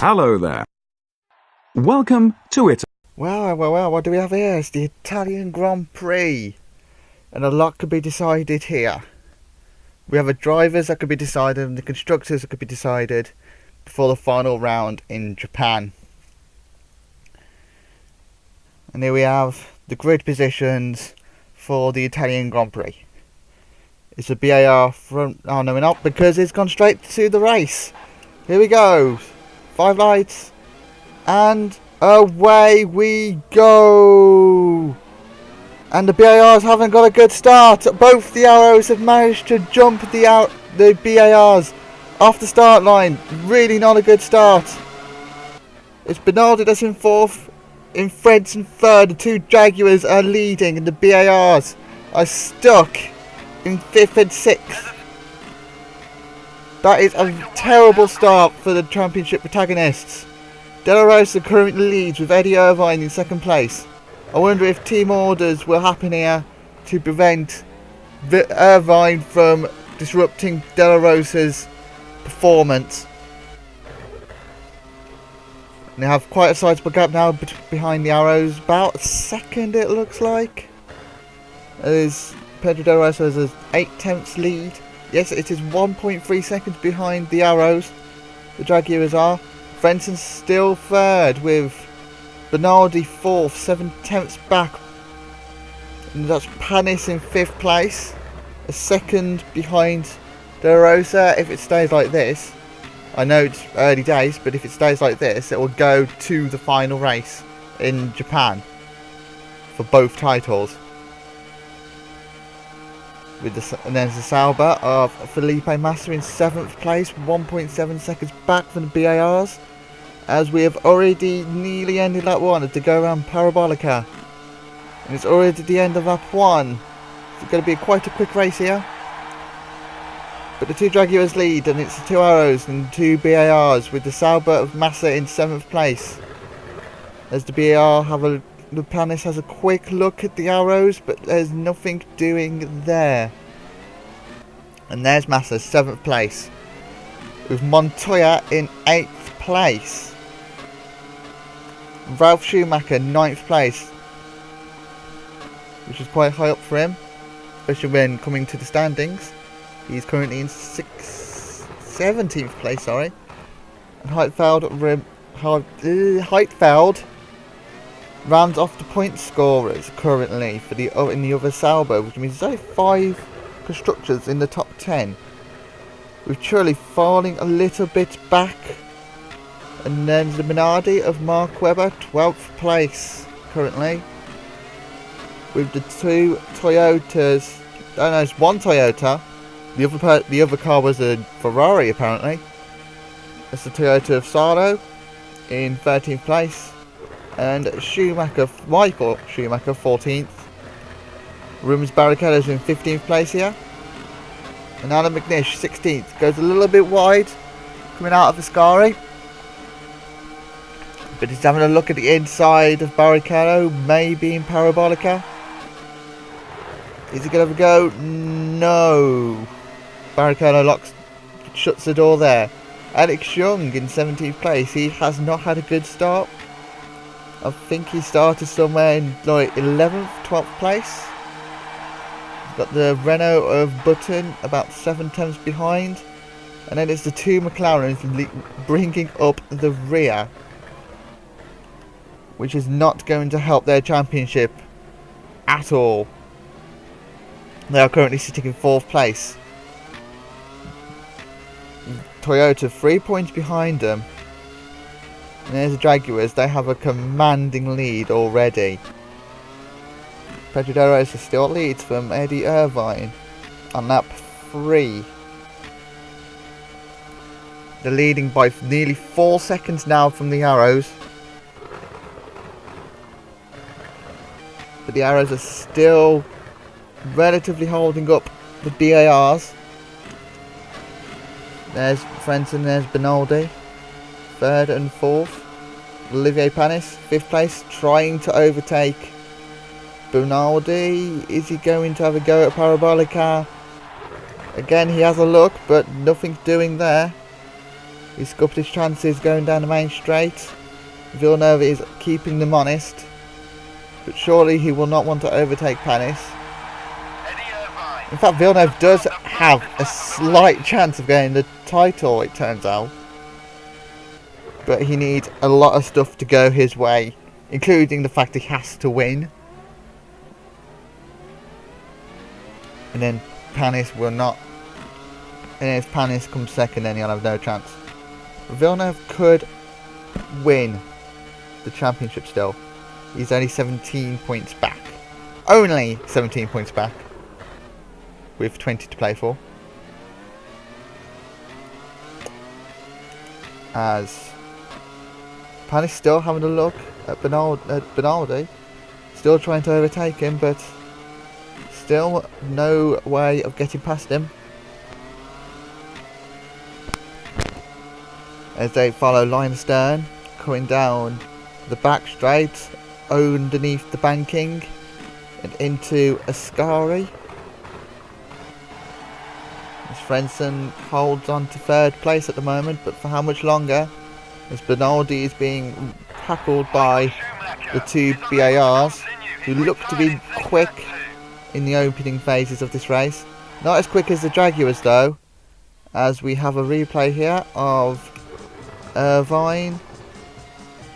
Hello there. Welcome to it. Well, what do we have here? It's the Italian Grand Prix. And a lot could be decided here. We have the drivers that could be decided and the constructors that could be decided before the final round in Japan. And here we have the grid positions for the Italian Grand Prix. It's a BAR front. Oh no, we're not, because it's gone straight to the race. Here we go. 5 lights. And away we go. And the BARs haven't got a good start. Both the arrows have managed to jump the BARs off the start line. Really not a good start. It's Bernardi that's in fourth. In Fredson third. The two Jaguars are leading, and the BARs are stuck in 5th and 6th. That is a terrible start for the championship protagonists. De La Rosa currently leads with Eddie Irvine in 2nd place. I wonder if team orders will happen here to prevent Irvine from disrupting De La Rosa's performance. And they have quite a sizable gap now behind the arrows. About a second it looks like. As Pedro De La Rosa has an 8/10 lead. Yes, it is 1.3 seconds behind the arrows. The Jaguars are. Frenson's still third with Bernardi 4th, 7/10 back. And that's Panis in 5th place. A second behind De La Rosa. If it stays like this, I know it's early days, but if it stays like this, it will go to the final race in Japan for both titles. And there's the Sauber of Felipe Massa in 7th place, 1.7 seconds back from the BARs. As we have already nearly ended lap 1 at the Jaguar and Parabolica. And it's already the end of lap 1. It's going to be quite a quick race here. But the two Jaguars lead, and it's the two arrows and 2 BARs with the Sauber of Massa in 7th place. As the BAR the Panis has a quick look at the arrows, but there's nothing doing there. And there's Massa, 7th place. With Montoya in 8th place. Ralf Schumacher, 9th place. Which is quite high up for him, especially when coming to the standings. He's currently in 17th place, sorry. And Heitfeld rounds off the point scorers currently for in the other Sauber, which means there's only 5 constructors in the top 10. With Churley falling a little bit back. And then the Minardi of Mark Webber, 12th place currently. With the 2 Toyotas. Oh no, it's 1 Toyota. The other car was a Ferrari apparently. That's the Toyota of Salo in 13th place. And Michael Schumacher, 14th. Rubens Barrichello's in 15th place here. And Alan McNish, 16th. Goes a little bit wide coming out of Ascari. But he's having a look at the inside of Barrichello, maybe in Parabolica. Is he going to go? No. Barrichello shuts the door there. Alex Young in 17th place. He has not had a good start. I think he started somewhere in like 11th, 12th place. He's got the Renault of Button about 7/10 behind. And then it's the 2 McLarens bringing up the rear. Which is not going to help their championship at all. They are currently sitting in 4th place. Toyota 3 points behind them. And there's the Jaguars. They have a commanding lead already. Pedro De La Rosa still leads from Eddie Irvine on lap 3. They're leading by nearly 4 seconds now from the arrows. But the arrows are still relatively holding up the BARs. There's Frenson, there's Benaldi. 3rd and 4th. Olivier Panis, 5th place, trying to overtake Benaldi. Is he going to have a go at Parabolica? Again, he has a look, but nothing doing there. He's scuppered his chances going down the main straight. Villeneuve is keeping them honest, but surely he will not want to overtake Panis. In fact, Villeneuve does have a slight chance of getting the title, it turns out. But he needs a lot of stuff to go his way, including the fact he has to win. And then Panis will not. And if Panis comes second, then he'll have no chance. Villeneuve could win the championship still. He's only 17 points back. Only 17 points back. With 20 to play for. As Panis still having a look at Bernaldi. Still trying to overtake him, but still no way of getting past him. As they follow line astern, coming down the back straight, underneath the banking, and into Ascari. As Frentzen holds on to third place at the moment, but for how much longer? As Bernaldi is being tackled by the two BARs, who look to be quick in the opening phases of this race. Not as quick as the Jaguars though, as we have a replay here of Irvine,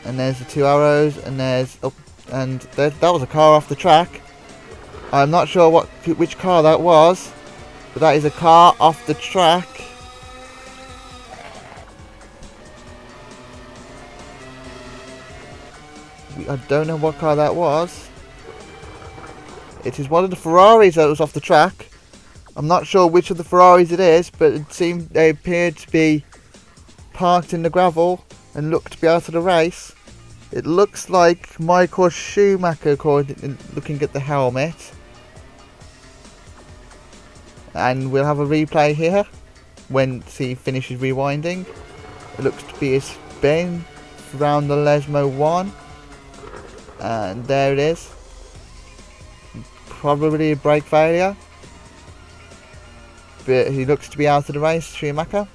and there's the two arrows, and there's that was a car off the track. I'm not sure which car that was, but that is a car off the track. I don't know what car that was. It is one of the Ferraris that was off the track. I'm not sure which of the Ferraris it is, but it seemed they appeared to be parked in the gravel and looked to be out of the race. It looks like Michael Schumacher, looking at the helmet. And we'll have a replay here when he finishes rewinding. It looks to be a spin around the Lesmo 1. And there it is. Probably a brake failure. But he looks to be out of the race, Schumacher.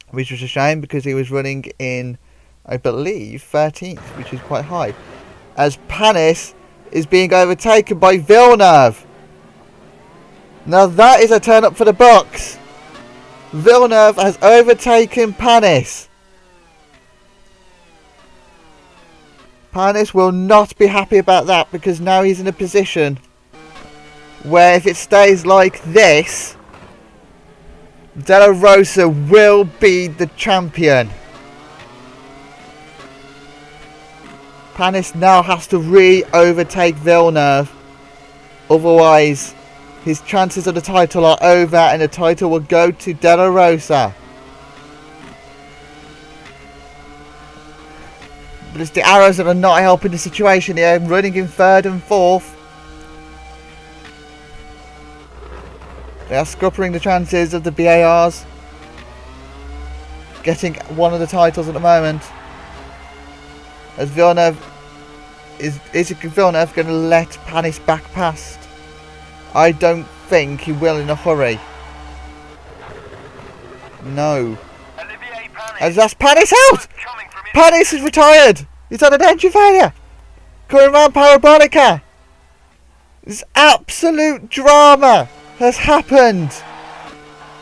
Which was a shame because he was running in, I believe, 13th, which is quite high. As Panis is being overtaken by Villeneuve. Now that is a turn up for the books. Villeneuve has overtaken Panis. Panis will not be happy about that because now he's in a position where if it stays like this, Della Rosa will be the champion. Panis now has to re-overtake Villeneuve. Otherwise, his chances of the title are over and the title will go to Della Rosa. But it's the arrows that are not helping the situation here. Running in third and fourth. They are scuppering the chances of the BARs getting one of the titles at the moment. As Villeneuve is Villeneuve going to let Panis back past? I don't think he will in a hurry. No. As that's Panis out! Panis is retired! He's had an entry failure! Going around Parabolica! This absolute drama has happened!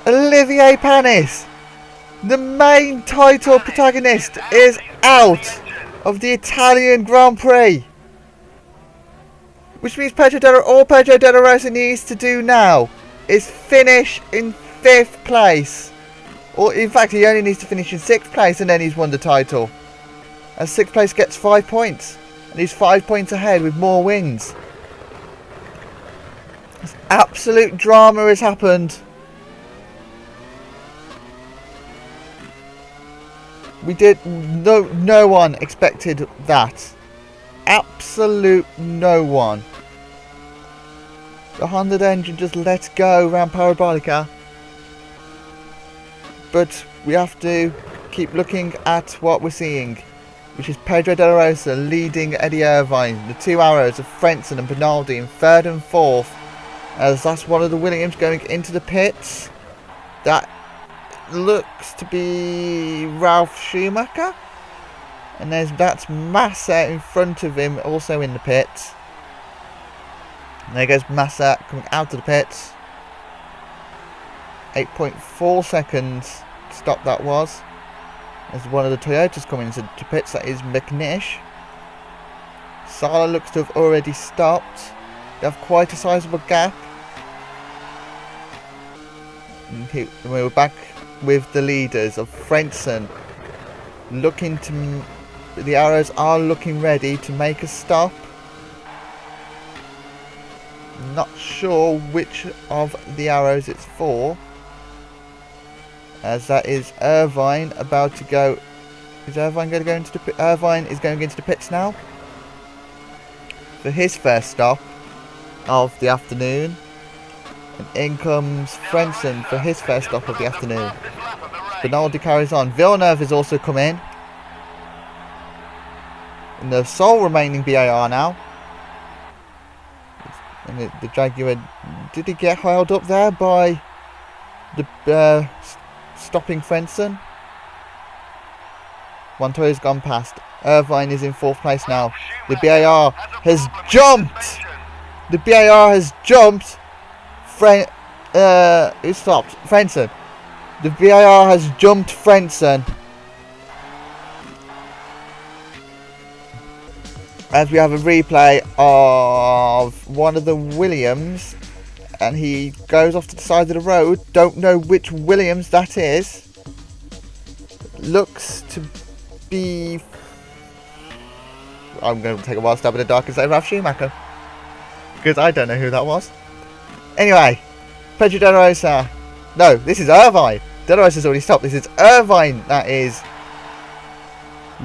Olivier Panis, the main title protagonist, is out of the Italian Grand Prix. Which means all Pedro Della Rosa needs to do now is finish in 5th place. Or in fact, he only needs to finish in 6th place and then he's won the title. As 6th place gets 5 points. And he's 5 points ahead with more wins. This absolute drama has happened. No one expected that. Absolute no one. The Honda engine just let go around Parabolica. But we have to keep looking at what we're seeing, which is Pedro Della Rosa leading Eddie Irvine. The two arrows of Frentzen and Bernaldi in 3rd and 4th. As that's one of the Williams going into the pits. That looks to be Ralph Schumacher. And that's Massa in front of him, also in the pits. And there goes Massa coming out of the pits. 8.4 seconds stop that was. As one of the Toyotas coming into the pits, that is McNish. Sala looks to have already stopped. They have quite a sizable gap. And we're back with the leaders of Frentzen. Looking to... The arrows are looking ready to make a stop. Not sure which of the arrows it's for. As that is Irvine about to go. Is Irvine going to go into the pit? Irvine is going into the pits now for his first stop of the afternoon. And in comes Frentzen for his first stop of the afternoon. Benaldi carries on. Villeneuve has also come in. And the sole remaining BAR now. And the Jaguar, did he get held up there by the stopping Frentzen? Montoya's gone past. Irvine is in 4th place now. The BAR has jumped! The BAR has jumped! Who stopped? Frentzen. The BAR has jumped Frentzen. As we have a replay of one of the Williams, and he goes off to the side of the road. Don't know which Williams that is. Looks to be... I'm going to take a wild stab in the dark and say Ralph Schumacher, because I don't know who that was. Anyway, Pedro De La Rosa. No, this is Irvine. De La Rosa's already stopped. This is Irvine that is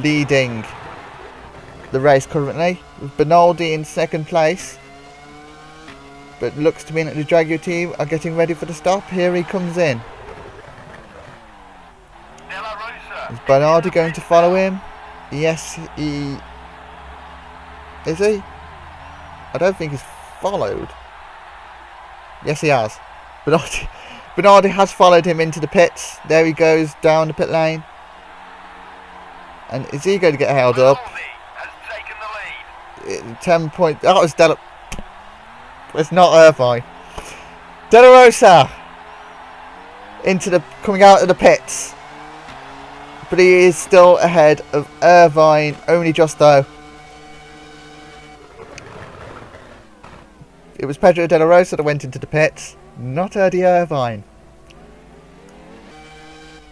leading the race currently, with Benaldi in 2nd place. But looks to me that the Jaguar team are getting ready for the stop. Here he comes in. Is Benaldi going to follow him? Yes, he... Is he? I don't think he's followed. Yes, he has. Benaldi has followed him into the pits. There he goes down the pit lane. And is he going to get held up? 10 points. That was it's not Irvine. De La Rosa coming out of the pits, but he is still ahead of Irvine, only just though. It was Pedro De La Rosa that went into the pits, not Eddie Irvine.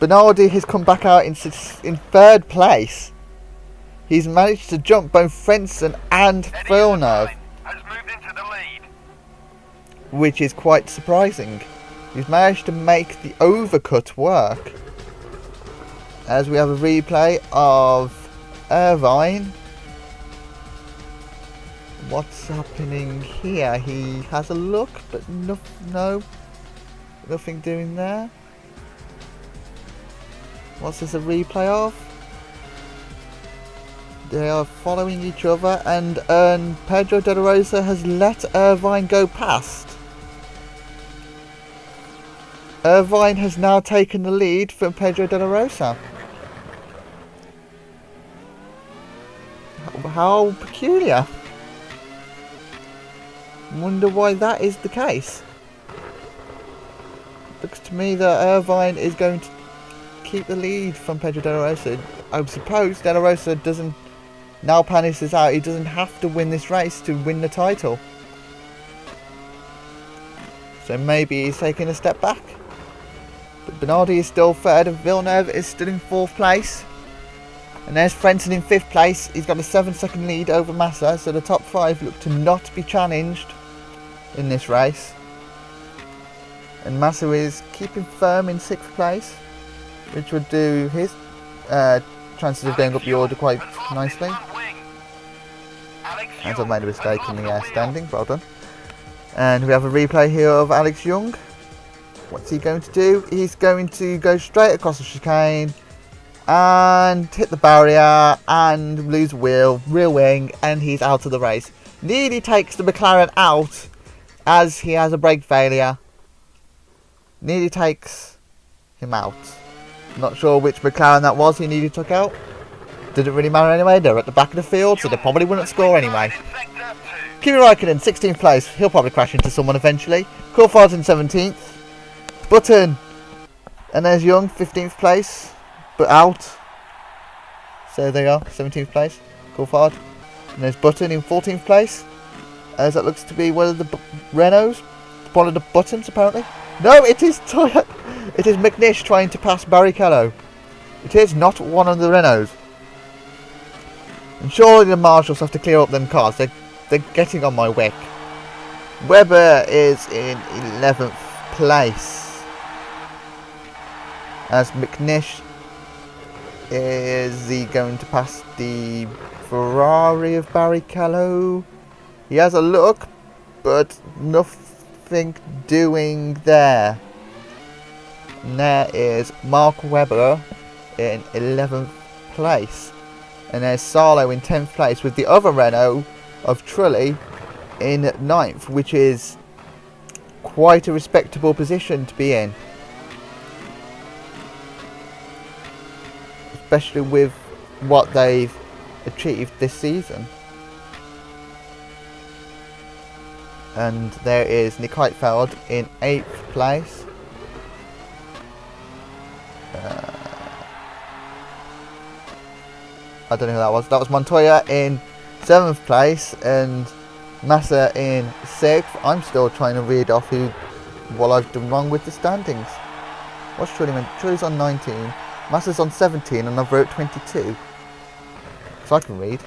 Benaldi has come back out in 3rd place. He's managed to jump both Frentzen and Villeneuve, which is quite surprising. He's managed to make the overcut work. As we have a replay of Irvine. What's happening here? He has a look, but nothing doing there. What's this a replay of? They are following each other, and Pedro De La Rosa has let Irvine go past. Irvine has now taken the lead from Pedro De La Rosa. How peculiar. Wonder why that is the case. Looks to me that Irvine is going to keep the lead from Pedro De La Rosa. I suppose De La Rosa doesn't... Now Panis is out, he doesn't have to win this race to win the title. So maybe he's taking a step back. But Benaldi is still 3rd and Villeneuve is still in 4th place. And there's Frentzen in 5th place. He's got a 7-second lead over Massa, so the top 5 look to not be challenged in this race. And Massa is keeping firm in 6th place, which would do his chances of going up the order quite nicely. As I've made a mistake in the standing, well done. And we have a replay here of Alex Young. What's he going to do? He's going to go straight across the chicane and hit the barrier and lose rear wing, and he's out of the race. Nearly takes the McLaren out as he has a brake failure. Nearly takes him out. Not sure which McLaren that was he needed took out. Didn't really matter anyway, they're at the back of the field, so they probably wouldn't score anyway. Kimi Raikkonen, 16th place. He'll probably crash into someone eventually. Coulthard in 17th. Button. And there's Young, 15th place. But out. So they are, 17th place. Coulthard. And there's Button in 14th place. As that looks to be one of the Renaults. One of the Buttons, apparently. No, it is it is McNish trying to pass Barrichello. It is not one of the Renaults. And surely the marshals have to clear up them cars. They're getting on my wick. Webber is in 11th place. As McNish is he going to pass the Ferrari of Barrichello? He has a look, but nothing doing there. And there is Mark Webber in 11th place. And there's Sarlo in 10th place with the other Renault of Trulli in 9th, which is quite a respectable position to be in. Especially with what they've achieved this season. And there is Nick Heidfeld in 8th place. I don't know who that was. That was Montoya in 7th place and Massa in 6th. I'm still trying to read off what I've done wrong with the standings. What's Trulli? Trulli's on 19. Massa's on 17 and I've wrote 22. So I can read.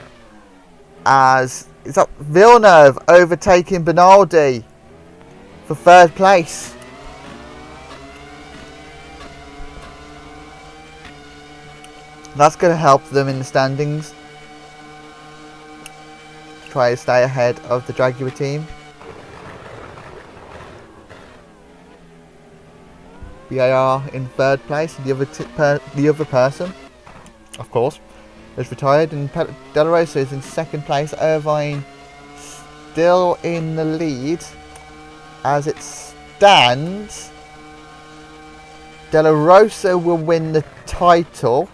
As is that Villeneuve overtaking Bernaldi for 3rd place. That's going to help them in the standings. Try to stay ahead of the Jaguar team. BAR in 3rd place. The other person, of course, is retired. And De La Rosa is in 2nd place. Irvine still in the lead. As it stands, De La Rosa will win the title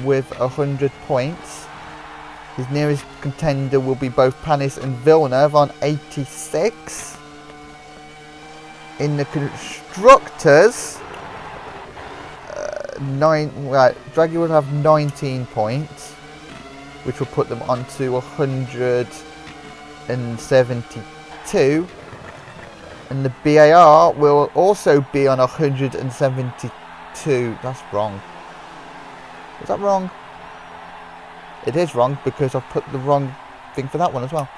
with 100 points. His nearest contender will be both Panis and Villeneuve on 86. In the constructors, Jaguar will have 19 points, which will put them on to 172. And the BAR will also be on 172. That's wrong. Is that wrong? It is wrong because I've put the wrong thing for that one as well.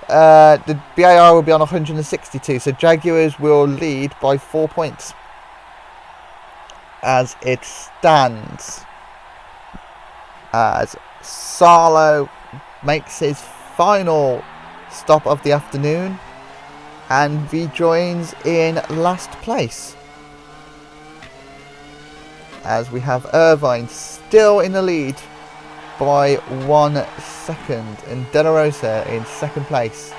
The BAR will be on 162, so Jaguars will lead by 4 points as it stands. As Sarlo makes his final stop of the afternoon and rejoins in last place. As we have Irvine still in the lead by 1 second and De La Rosa in 2nd place.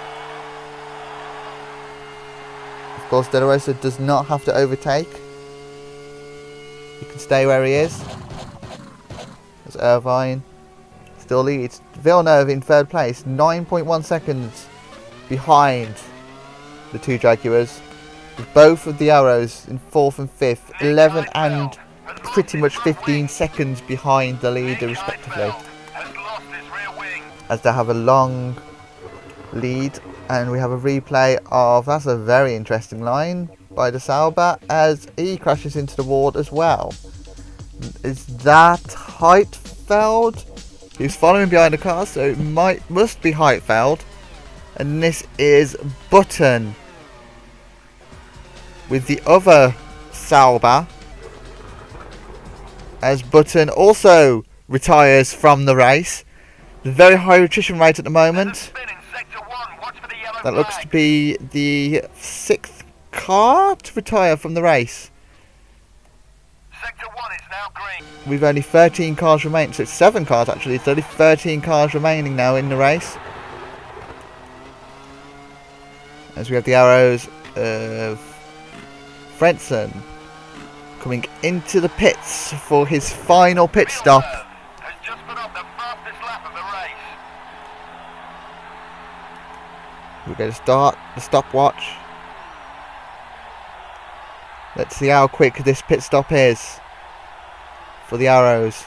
Of course, De La Rosa does not have to overtake. He can stay where he is. As Irvine still leads. Villeneuve in 3rd place, 9.1 seconds behind the two Jaguars. With both of the arrows in 4th and 5th, 11 and pretty much 15 seconds behind the leader respectively, as they have a long lead. And we have a replay of, that's a very interesting line by the Sauber as he crashes into the wall as well. Is that Heidfeld? He's following behind the car, so it must be Heidfeld. And this is Button with the other Sauber, as Button also retires from the race. There's a very high attrition rate at the moment. That looks to be the 6th car to retire from the race. Sector 1 is now green. We've only 13 cars remaining, so it's 7 cars actually. It's only 13 cars remaining now in the race. As we have the arrows of Frentzen, coming into the pits for his final pit stop. Has just put up the fastest lap of the race. We're going to start the stopwatch. Let's see how quick this pit stop is for the Arrows.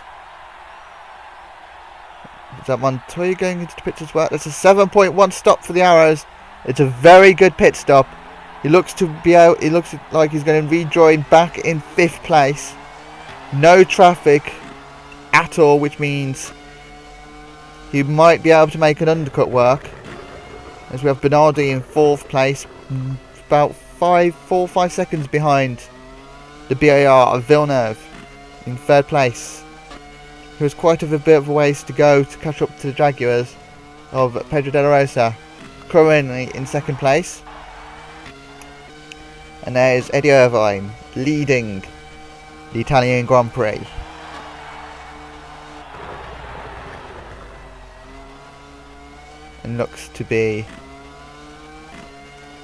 Is that Montoya going into the pits as well? That's a 7.1 stop for the Arrows. It's a very good pit stop. He looks to be out. He looks like he's going to rejoin back in 5th place. No traffic at all, which means he might be able to make an undercut work. As we have Bernardi in 4th place, about 4 or 5 seconds behind the BAR of Villeneuve in 3rd place. There's quite a bit of a ways to go to catch up to the Jaguars of Pedro de la Rosa, currently in 2nd place. And there's Eddie Irvine leading the Italian Grand Prix. And looks to be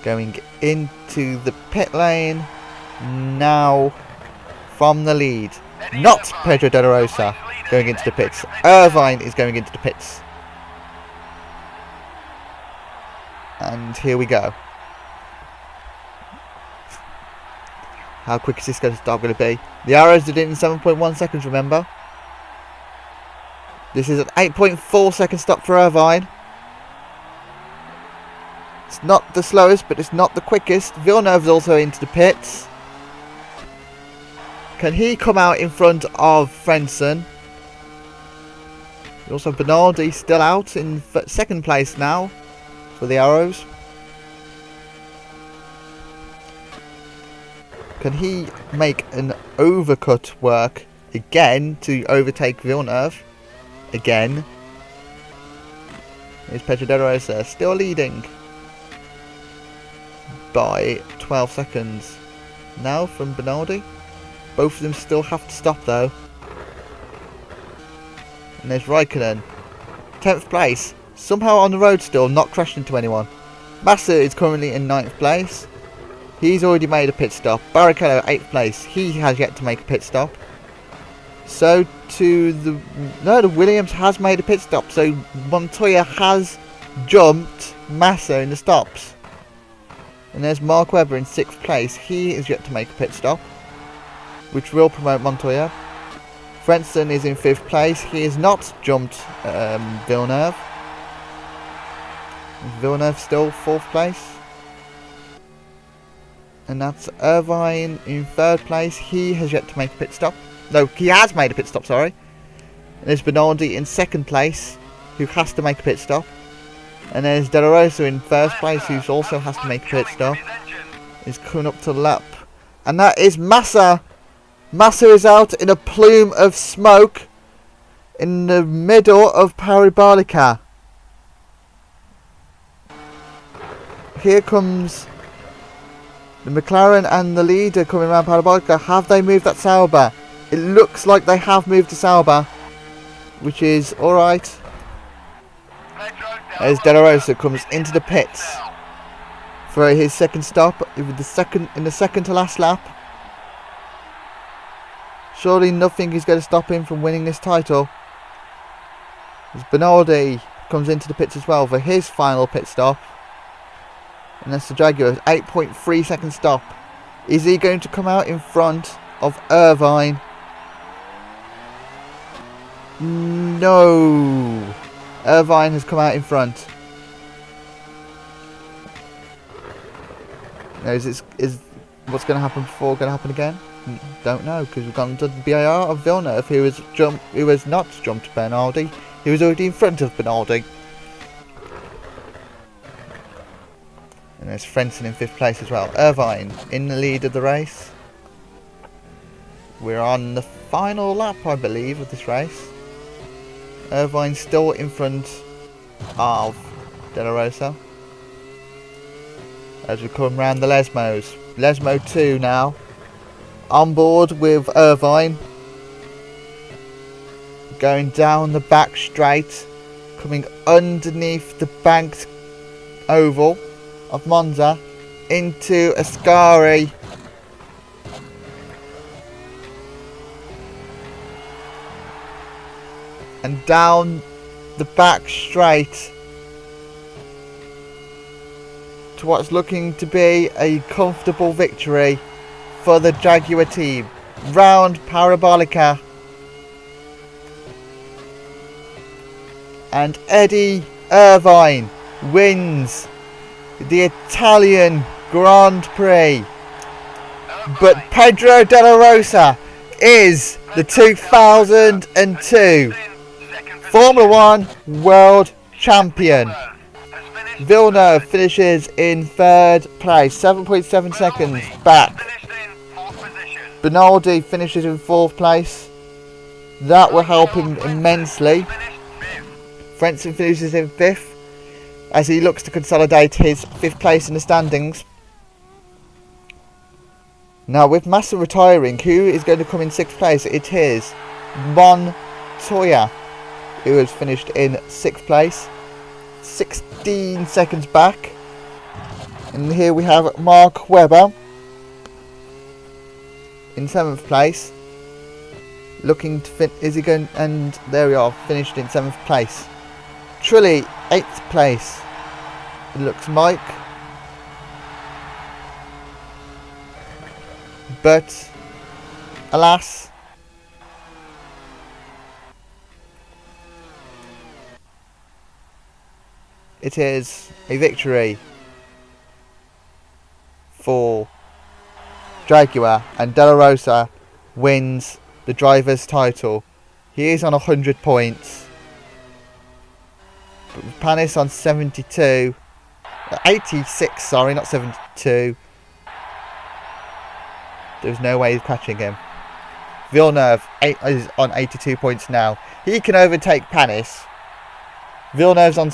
going into the pit lane now from the lead. Not Pedro de la Rosa going into the pits. Irvine is going into the pits. And here we go. How quick is this going to be? The Arrows did it in 7.1 seconds, remember? This is an 8.4 second stop for Irvine. It's not the slowest, but it's not the quickest. Villeneuve's also into the pits. Can he come out in front of Frentzen? Also Bernardi still out in 2nd place now for the Arrows. Can he make an overcut work again to overtake Villeneuve? Again. Here's Pedro de la Rosa still leading by 12 seconds now from Bernardi. Both of them still have to stop though. And there's Raikkonen, 10th place, somehow on the road still, not crashed into anyone. Massa is currently in 9th place. He's already made a pit stop. Barrichello 8th place, he has yet to make a pit stop. So to the Williams has made a pit stop, so Montoya has jumped Massa in the stops. And there's Mark Webber in 6th place, he is yet to make a pit stop, which will promote Montoya. Frentzen is in 5th place. He has not jumped Villeneuve. Villeneuve still 4th place. And that's Irvine in 3rd place. He has yet to make a pit stop. No, he has made a pit stop, sorry. And there's Bernardi in 2nd place, who has to make a pit stop. And there's De La Rosa in 1st place, who also has to make a pit stop. He's coming up to the lap. And that is Massa. Massa is out in a plume of smoke in the middle of Parabolica. Here comes the McLaren and the leader coming around Parabolica. Have they moved that Sauber? It looks like they have moved the Sauber, which is alright. As De La Rosa comes into the pits for his 2nd stop in the second to last lap. Surely nothing is going to stop him from winning this title. As Bernardi comes into the pits as well for his final pit stop. And that's the Jaguars, 8.3 second stop. Is he going to come out in front of Irvine? No. Irvine has come out in front. Now, is what's going to happen before going to happen again? Don't know, because we've gone to the BAR of Villeneuve, who has not jumped Bernardi. He was already in front of Bernardi. And there's Frentzen in 5th place as well. Irvine in the lead of the race. We're on the final lap, I believe, of this race. Irvine still in front of De La Rosa. As we come round the Lesmos. Lesmo 2 now. On board with Irvine. Going down the back straight. Coming underneath the banked oval of Monza. Into Ascari. and down the back straight to what's looking to be a comfortable victory for the Jaguar team. Round Parabolica. And Eddie Irvine wins the Italian Grand Prix. But Pedro Della Rosa is the 2002 Formula 1 World Champion. Villeneuve finishes in 3rd place, 7.7 seconds back. Benaldi finishes in 4th place. That will help him immensely. Frentzen finishes in 5th as he looks to consolidate his 5th place in the standings. Now with Massa retiring, who is going to come in 6th place? It is Montoya, who has finished in 6th place, 16 seconds back. And here we have Mark Webber in 7th place, looking to fit. Is he going? And there we are, finished in 7th place. Trulli 8th place. It looks Mike, but alas, it is a victory for Jaguar, and Della Rosa wins the driver's title. He is on 100 points. But with Panis on 72, 86, sorry, not 72. There's no way he's catching him. Villeneuve is on 82 points now. He can overtake Panis. Villeneuve's on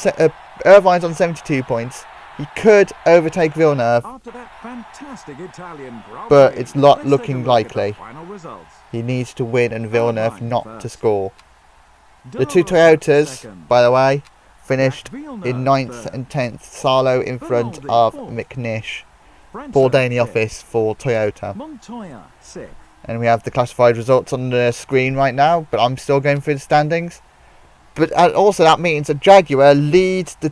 Irvine's on 72 points. He could overtake Villeneuve, After that fantastic Italian Grand but Prix, it's not let's looking take a look at the likely. final results. He needs to win and Villeneuve Irvine not first. to score. The Della two Rosa Toyotas, second. by the way, finished Villeneuve in 9th third. and 10th. Salo in front Benaldi of fourth. McNish. Frentzen 4 day in the fifth. office for Toyota. Montoya 6th. And we have the classified results on the screen right now, but I'm still going through the standings. But also that means that Jaguar leads the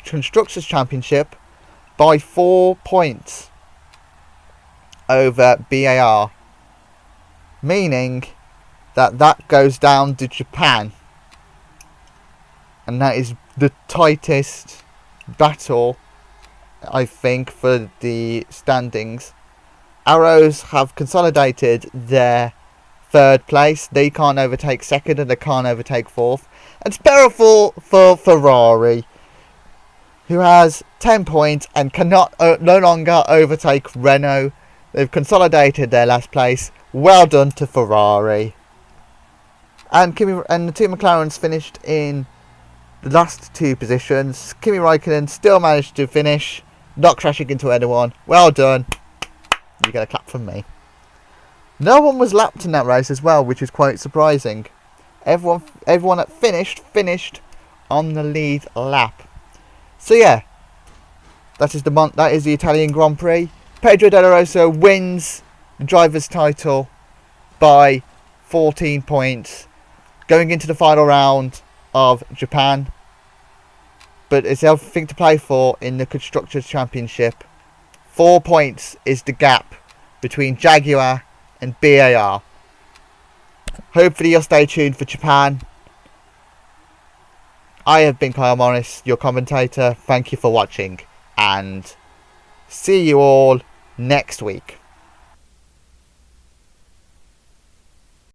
Constructors Championship by 4 points over BAR. Meaning that goes down to Japan. And that is the tightest battle, I think, for the standings. Arrows have consolidated their 3rd place. They can't overtake 2nd and they can't overtake 4th. And it's better for Ferrari, who has 10 points and cannot no longer overtake Renault. They've consolidated their last place. Well done to Ferrari. And the two McLarens finished in the last 2 positions. Kimi Raikkonen still managed to finish, not crashing into anyone. Well done. You get a clap from me. No one was lapped in that race as well, which is quite surprising. Everyone that finished on the lead lap. So yeah, that is the Italian Grand Prix. Pedro Della Rosa wins the driver's title by 14 points, going into the final round of Japan. But it's everything to play for in the Constructors Championship. 4 points is the gap between Jaguar and BAR. Hopefully you'll stay tuned for Japan. I have been Kyle Morris, your commentator. Thank you for watching, and see you all next week.